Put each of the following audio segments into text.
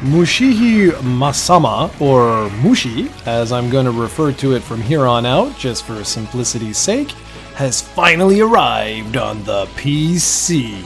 Mushihimesama, or Mushi, as I'm going to refer to it from here on out, just for simplicity's sake, has finally arrived on the PC.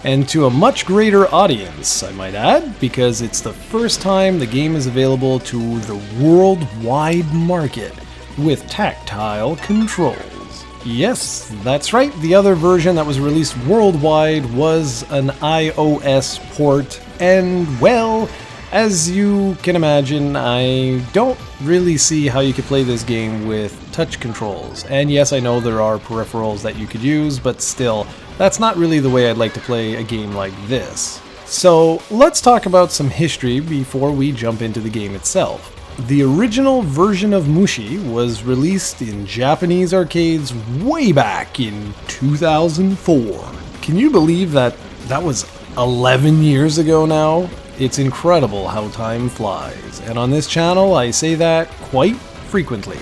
And to a much greater audience, I might add, because it's the first time the game is available to the worldwide market with tactile controls. Yes, that's right, the other version that was released worldwide was an iOS port, and well, as you can imagine, I don't really see how you could play this game with touch controls. And yes, I know there are peripherals that you could use, but still, that's not really the way I'd like to play a game like this. So let's talk about some history before we jump into the game itself. The original version of Mushi was released in Japanese arcades way back in 2004. Can you believe that was 11 years ago now? It's incredible how time flies, and on this channel I say that quite frequently.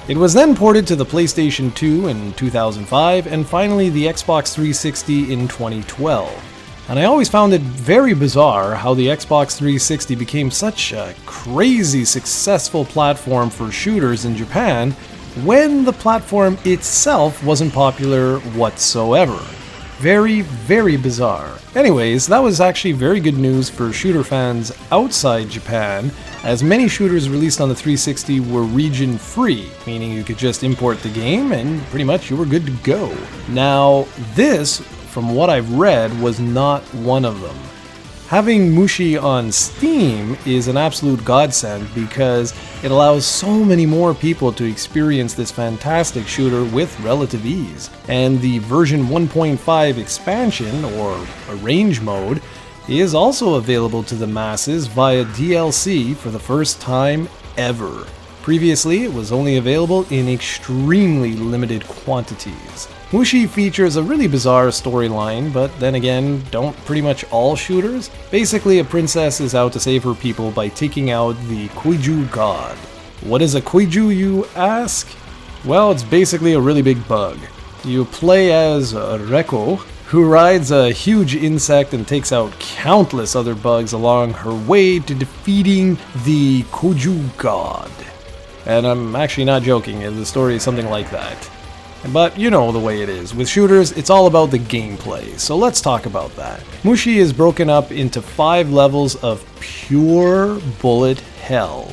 It was then ported to the PlayStation 2 in 2005 and finally the Xbox 360 in 2012. And I always found it very bizarre how the Xbox 360 became such a crazy successful platform for shooters in Japan when the platform itself wasn't popular whatsoever. Very, very bizarre. Anyways, that was actually very good news for shooter fans outside Japan, as many shooters released on the 360 were region free, meaning you could just import the game and pretty much you were good to go. Now, this, from what I've read, was not one of them. Having Mushi on Steam is an absolute godsend because it allows so many more people to experience this fantastic shooter with relative ease. And the version 1.5 expansion, or Arrange mode, is also available to the masses via DLC for the first time ever. Previously, it was only available in extremely limited quantities. Mushi features a really bizarre storyline, but then again, don't pretty much all shooters? Basically, a princess is out to save her people by taking out the Koiju god. What is a Koiju, you ask? Well, it's basically a really big bug. You play as Reko, who rides a huge insect and takes out countless other bugs along her way to defeating the Koiju god. And I'm actually not joking, the story is something like that. But you know the way it is. With shooters, it's all about the gameplay, so let's talk about that. Mushi is broken up into 5 levels of pure bullet hell,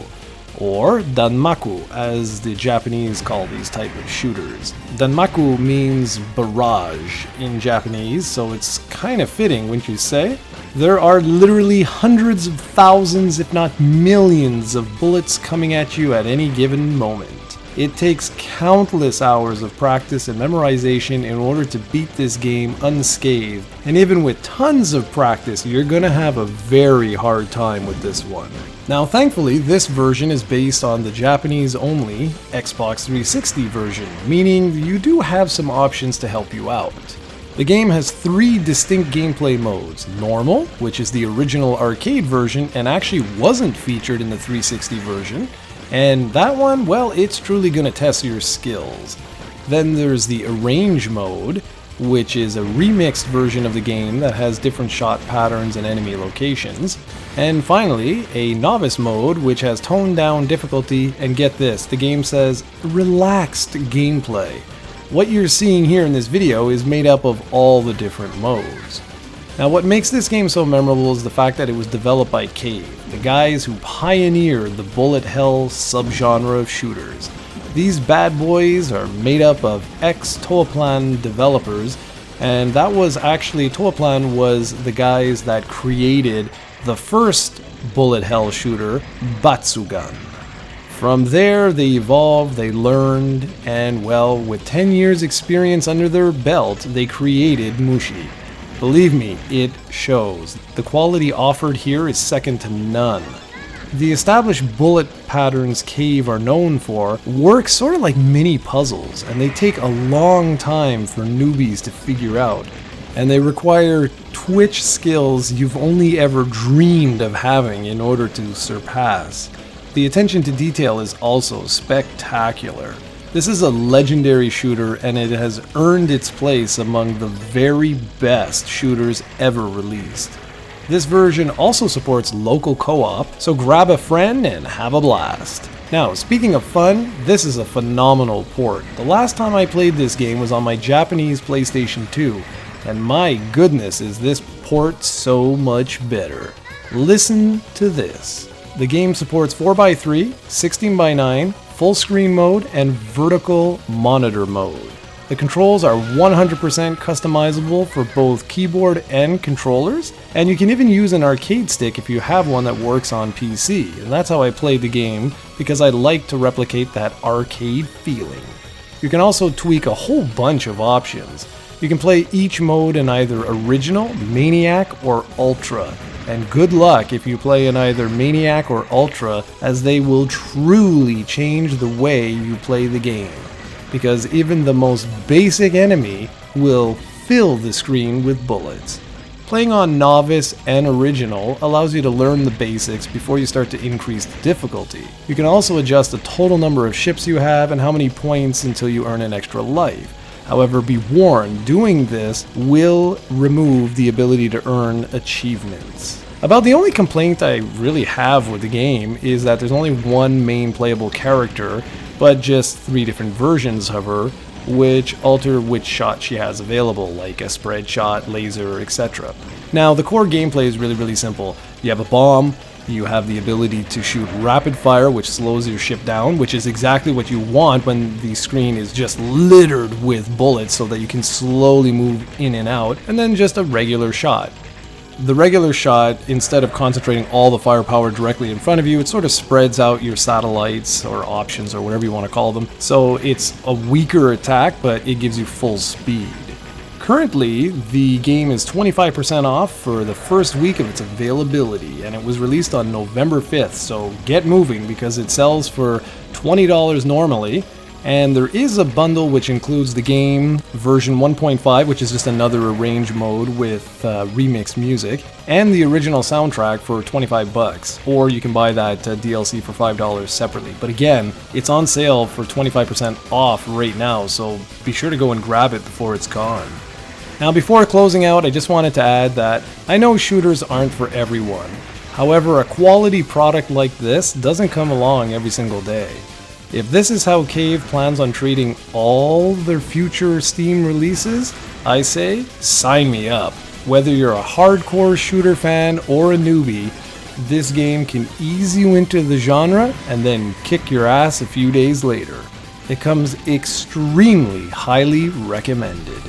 or Danmaku, as the Japanese call these type of shooters. Danmaku means barrage in Japanese, so it's kind of fitting, wouldn't you say? There are literally hundreds of thousands, if not millions, of bullets coming at you at any given moment. It takes countless hours of practice and memorization in order to beat this game unscathed, and even with tons of practice, you're gonna have a very hard time with this one. Now thankfully, this version is based on the Japanese-only Xbox 360 version, meaning you do have some options to help you out. The game has 3 distinct gameplay modes. Normal, which is the original arcade version and actually wasn't featured in the 360 version, and that one, well, it's truly gonna test your skills. Then there's the Arrange mode, which is a remixed version of the game that has different shot patterns and enemy locations. And finally, a Novice mode, which has toned down difficulty, and get this, the game says relaxed gameplay. What you're seeing here in this video is made up of all the different modes. Now what makes this game so memorable is the fact that it was developed by Cave, the guys who pioneered the bullet hell subgenre of shooters. These bad boys are made up of ex-Toaplan developers, and that was actually, Toaplan was the guys that created the first bullet hell shooter, Batsugan. From there, they evolved, they learned, and well, with 10 years experience under their belt, they created Mushi. Believe me, it shows. The quality offered here is second to none. The established bullet patterns Cave are known for work sort of like mini puzzles, and they take a long time for newbies to figure out, and they require twitch skills you've only ever dreamed of having in order to surpass. The attention to detail is also spectacular. This is a legendary shooter, and it has earned its place among the very best shooters ever released. This version also supports local co-op, so grab a friend and have a blast. Now, speaking of fun, this is a phenomenal port. The last time I played this game was on my Japanese PlayStation 2, and my goodness is this port so much better. Listen to this. The game supports 4x3, 16x9, full screen mode, and vertical monitor mode. The controls are 100% customizable for both keyboard and controllers, and you can even use an arcade stick if you have one that works on PC, and that's how I played the game, because I like to replicate that arcade feeling. You can also tweak a whole bunch of options. You can play each mode in either Original, Maniac, or Ultra, and good luck if you play in either Maniac or Ultra, as they will truly change the way you play the game. Because even the most basic enemy will fill the screen with bullets. Playing on Novice and Original allows you to learn the basics before you start to increase the difficulty. You can also adjust the total number of ships you have and how many points until you earn an extra life. However, be warned, doing this will remove the ability to earn achievements. About the only complaint I really have with the game is that there's only one main playable character, but just 3 different versions of her, which alter which shot she has available, like a spread shot, laser, etc. Now, the core gameplay is really simple. You have a bomb, you have the ability to shoot rapid fire, which slows your ship down, which is exactly what you want when the screen is just littered with bullets so that you can slowly move in and out, and then just a regular shot. The regular shot, instead of concentrating all the firepower directly in front of you, it sort of spreads out your satellites or options or whatever you want to call them. So it's a weaker attack, but it gives you full speed. Currently, the game is 25% off for the first week of its availability, and it was released on November 5th, so get moving because it sells for $20 normally. And there is a bundle which includes the game version 1.5, which is just another arrange mode with remixed music, and the original soundtrack for $25, or you can buy that DLC for $5 separately. But again, it's on sale for 25% off right now, so be sure to go and grab it before it's gone. Now, before closing out, I just wanted to add that I know shooters aren't for everyone. However, a quality product like this doesn't come along every single day. If this is how Cave plans on treating all their future Steam releases, I say, sign me up. Whether you're a hardcore shooter fan or a newbie, this game can ease you into the genre and then kick your ass a few days later. It comes extremely highly recommended.